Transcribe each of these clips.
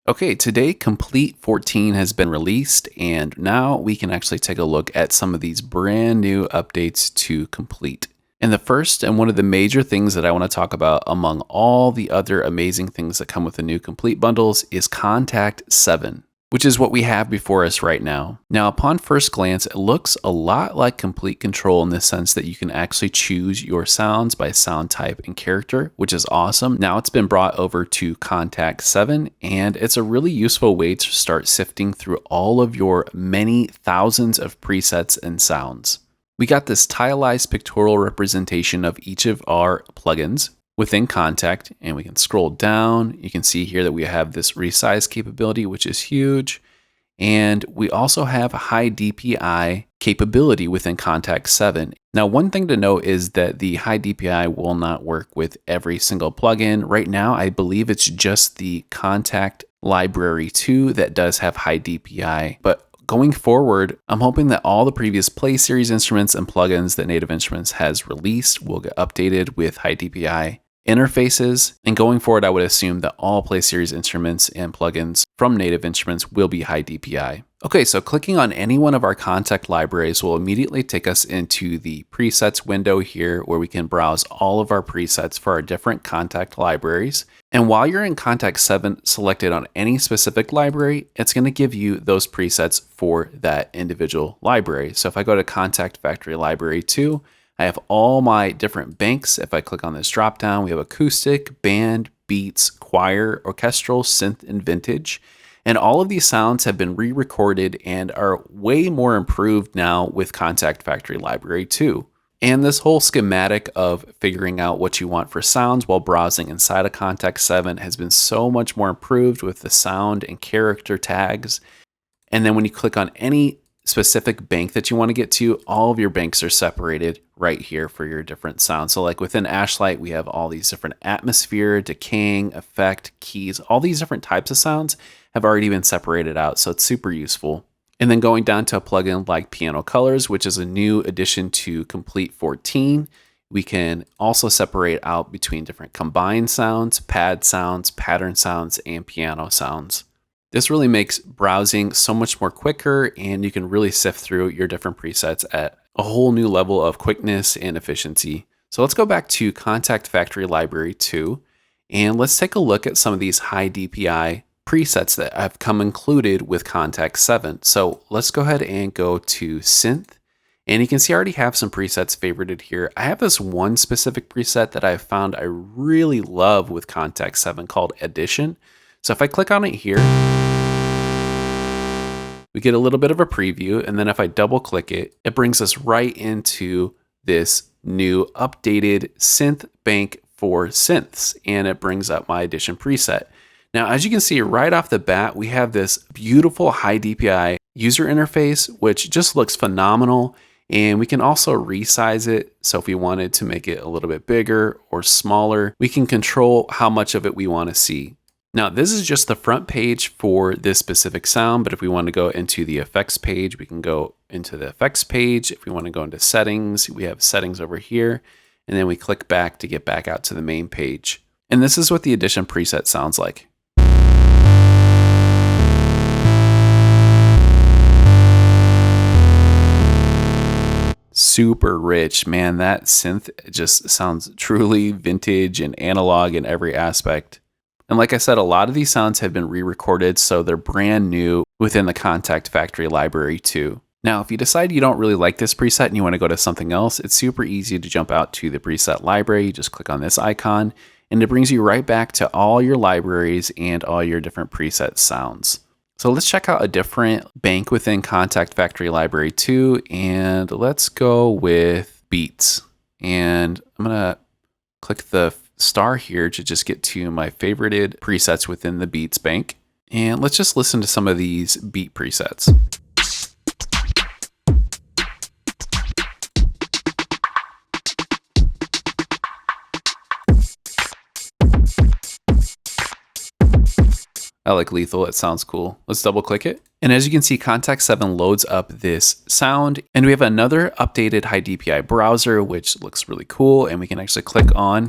Okay, today Komplete 14 has been released, and now we can actually take a look at some of these brand new updates to Komplete. And the first and one of the major things that I want to talk about among all the other amazing things that come with the new Komplete bundles is Kontakt 7, which is what we have before us right now. Now, upon first glance, it looks a lot like Komplete Control in the sense that you can actually choose your sounds by sound type and character, which is awesome. Now it's been brought over to Kontakt 7, and it's a really useful way to start sifting through all of your many thousands of presets and sounds. We got this stylized pictorial representation of each of our plugins within Kontakt, and we can scroll down. You can see here that we have this resize capability, which is huge. And we also have HiDPi capability within Kontakt 7. Now, one thing to note is that the HiDPi will not work with every single plugin. Right now, I believe it's just the Kontakt Library 2 that does have HiDPi, but going forward, I'm hoping that all the previous Play Series instruments and plugins that Native Instruments has released will get updated with HiDPi interfaces. And going forward, I would assume that all Play Series instruments and plugins from Native Instruments will be HiDPi. Okay, so clicking on any one of our Kontakt libraries will immediately take us into the presets window here, where we can browse all of our presets for our different Kontakt libraries. And while you're in Kontakt 7 selected on any specific library, it's going to give you those presets for that individual library. So if I go to Kontakt Factory Library 2, I have all my different banks. If I click on this drop down, we have acoustic, band, beats, choir, orchestral, synth, and vintage. And all of these sounds have been re-recorded and are way more improved now with Kontakt Factory Library 2. And this whole schematic of figuring out what you want for sounds while browsing inside of Kontakt 7 has been so much more improved with the sound and character tags. And then when you click on any specific bank that you want to get to, all of your banks are separated right here for your different sounds. So like within Ashlight, we have all these different atmosphere, decaying, effect, keys, all these different types of sounds have already been separated out. So it's super useful. And then going down to a plugin like Piano Colors, which is a new addition to Komplete 14, we can also separate out between different combined sounds, pad sounds, pattern sounds, and piano sounds. This really makes browsing so much more quicker, and you can really sift through your different presets at a whole new level of quickness and efficiency. So let's go back to Kontakt Factory Library 2, and let's take a look at some of these HiDPi presets that have come included with Kontakt 7. So let's go ahead and go to Synth, and you can see I already have some presets favorited here. I have this one specific preset that I've found I really love with Kontakt 7 called Addition. So if I click on it here, we get a little bit of a preview, and then if I double click it, it brings us right into this new updated synth bank for synths, and it brings up my Addition preset. Now, as you can see right off the bat, we have this beautiful HiDPi user interface, which just looks phenomenal, and we can also resize it. So if we wanted to make it a little bit bigger or smaller, we can control how much of it we want to see. Now, this is just the front page for this specific sound, but if we want to go into the effects page, we can go into the effects page. If we want to go into settings, we have settings over here, and then we click back to get back out to the main page. And this is what the Addition preset sounds like. Super rich, man. That synth just sounds truly vintage and analog in every aspect. And like I said, a lot of these sounds have been re-recorded, so they're brand new within the Kontakt Factory Library 2. Now, if you decide you don't really like this preset and you want to go to something else, it's super easy to jump out to the preset library. You just click on this icon, and it brings you right back to all your libraries and all your different preset sounds. So let's check out a different bank within Kontakt Factory Library 2, and let's go with beats. And I'm going to click the star here to just get to my favorited presets within the beats bank. And let's just listen to some of these beat presets. I like Lethal, it sounds cool. Let's double click it. And as you can see, Kontakt 7 loads up this sound, and we have another updated HiDPi Browser, which looks really cool, and we can actually click on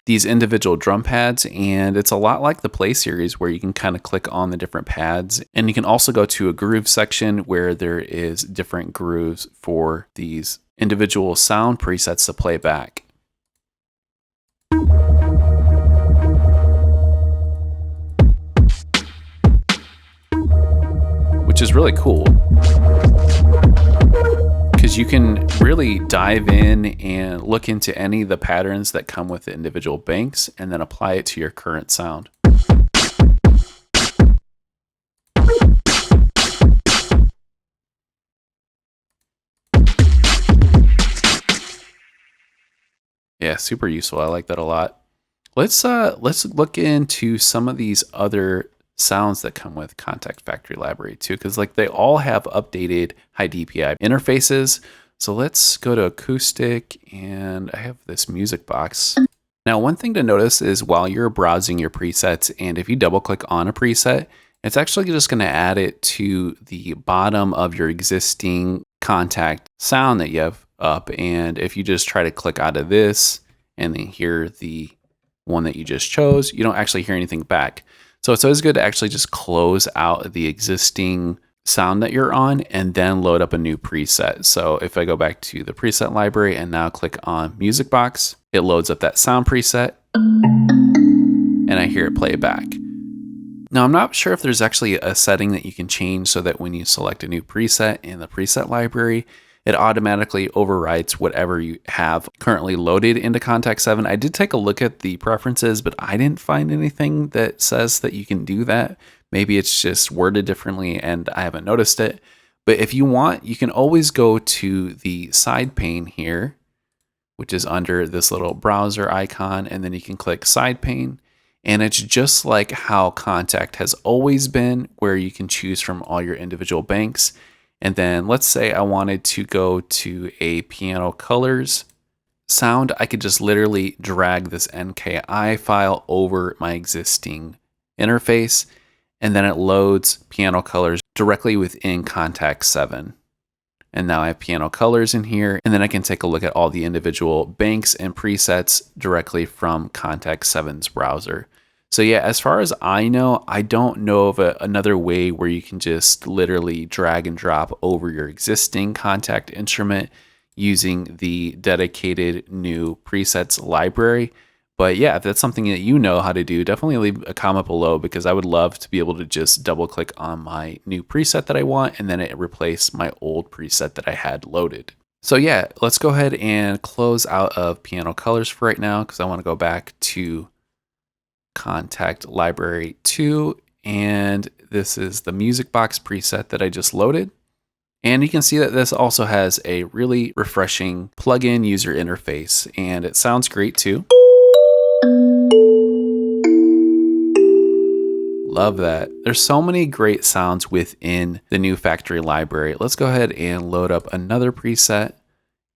these individual drum pads, and it's a lot like the Play series where you can kind of click on the different pads, and you can also go to a groove section where there is different grooves for these individual sound presets to play back. Which is really cool, because you can really dive in and look into any of the patterns that come with the individual banks and then apply it to your current sound. Yeah, super useful. I like that a lot. Let's look into some of these other sounds that come with Kontakt Factory Library too, because like they all have updated HiDPi interfaces. So let's go to Acoustic, and I have this music box. Now, one thing to notice is while you're browsing your presets, and if you double click on a preset, it's actually just going to add it to the bottom of your existing Kontakt sound that you have up. And if you just try to click out of this and then hear the one that you just chose, you don't actually hear anything back. So it's always good to actually just close out the existing sound that you're on and then load up a new preset. So if I go back to the preset library and now click on Music Box, it loads up that sound preset and I hear it play back. Now, I'm not sure if there's actually a setting that you can change so that when you select a new preset in the preset library, it automatically overwrites whatever you have currently loaded into Kontakt 7. I did take a look at the preferences, but I didn't find anything that says that you can do that. Maybe it's just worded differently and I haven't noticed it. But if you want, you can always go to the side pane here, which is under this little browser icon, and then you can click side pane. And it's just like how Kontakt has always been, where you can choose from all your individual banks. And then let's say I wanted to go to a piano colors sound, I could just literally drag this NKI file over my existing interface, and then it loads piano colors directly within Kontakt 7. And now I have piano colors in here, and then I can take a look at all the individual banks and presets directly from Kontakt 7's browser. So yeah, as far as I know, I don't know of another way where you can just literally drag and drop over your existing Kontakt instrument using the dedicated new presets library. But yeah, if that's something that you know how to do, definitely leave a comment below, because I would love to be able to just double click on my new preset that I want and then it replace my old preset that I had loaded. So yeah, let's go ahead and close out of piano colors for right now, because I want to go back to Kontakt Library 2, and this is the music box preset that I just loaded. And you can see that this also has a really refreshing plugin user interface, and it sounds great too. Love that. There's so many great sounds within the new factory library. Let's go ahead and load up another preset,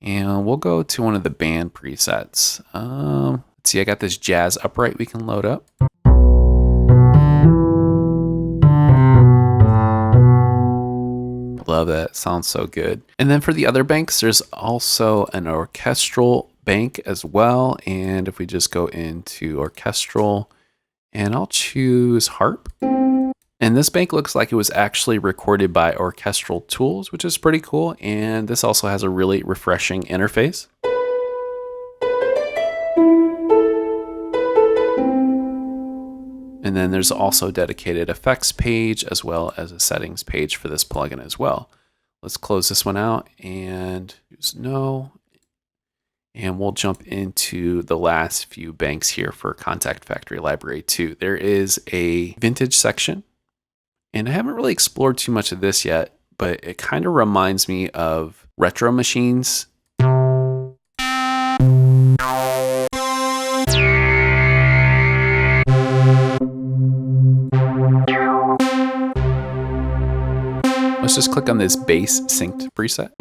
and we'll go to one of the band presets. Let's see, I got this jazz upright we can load up. Love that. Sounds so good. And then for the other banks, there's also an orchestral bank as well. And if we just go into orchestral, and I'll choose harp. And this bank looks like it was actually recorded by Orchestral Tools, which is pretty cool. And this also has a really refreshing interface. And then there's also a dedicated effects page as well as a settings page for this plugin as well. Let's close this one out and use no. And we'll jump into the last few banks here for Kontakt Factory Library 2. There is a vintage section, and I haven't really explored too much of this yet, but it kind of reminds me of retro machines. Let's just click on this bass synced preset.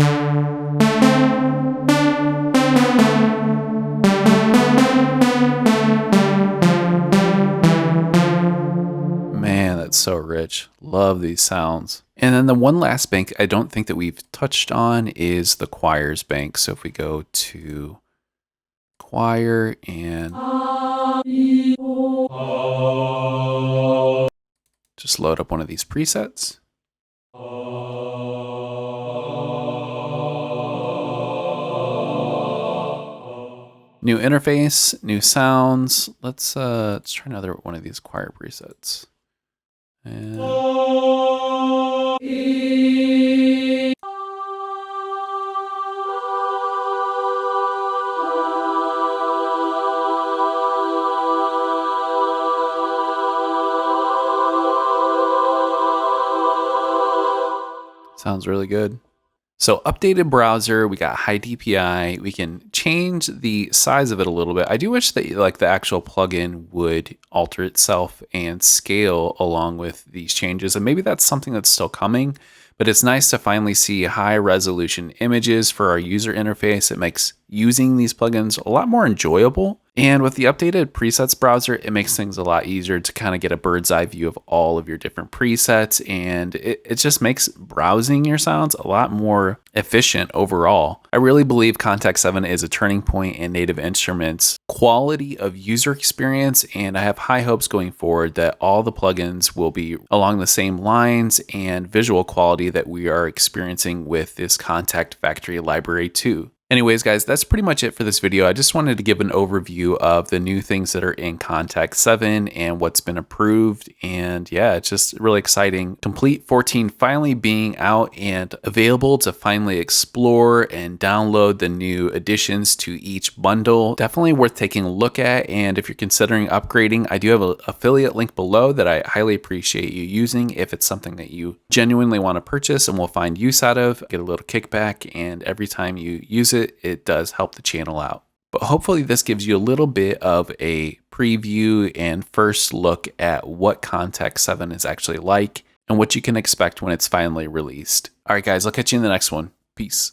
Man, that's so rich. Love these sounds. And then the one last bank I don't think that we've touched on is the choirs bank. So if we go to choir and Just load up one of these presets. New interface, new sounds. Let's try another one of these choir presets. And sounds really good. So updated browser, we got HiDPi. We can change the size of it a little bit. I do wish that like the actual plugin would alter itself and scale along with these changes. And maybe that's something that's still coming, but it's nice to finally see high resolution images for our user interface. It makes using these plugins a lot more enjoyable. And with the updated presets browser, it makes things a lot easier to kind of get a bird's eye view of all of your different presets. And it just makes browsing your sounds a lot more efficient overall. I really believe Kontakt 7 is a turning point in Native Instruments' quality of user experience. And I have high hopes going forward that all the plugins will be along the same lines and visual quality that we are experiencing with this Kontakt Factory Library 2. Anyways, guys, that's pretty much it for this video. I just wanted to give an overview of the new things that are in Kontakt 7 and what's been approved. And yeah, it's just really exciting. Komplete 14 finally being out and available to finally explore and download the new additions to each bundle. Definitely worth taking a look at. And if you're considering upgrading, I do have an affiliate link below that I highly appreciate you using if it's something that you genuinely want to purchase and will find use out of. Get a little kickback, and every time you use it, it does help the channel out. But hopefully this gives you a little bit of a preview and first look at what Kontakt 7 is actually like and what you can expect when it's finally released. All right, guys, I'll catch you in the next one. Peace.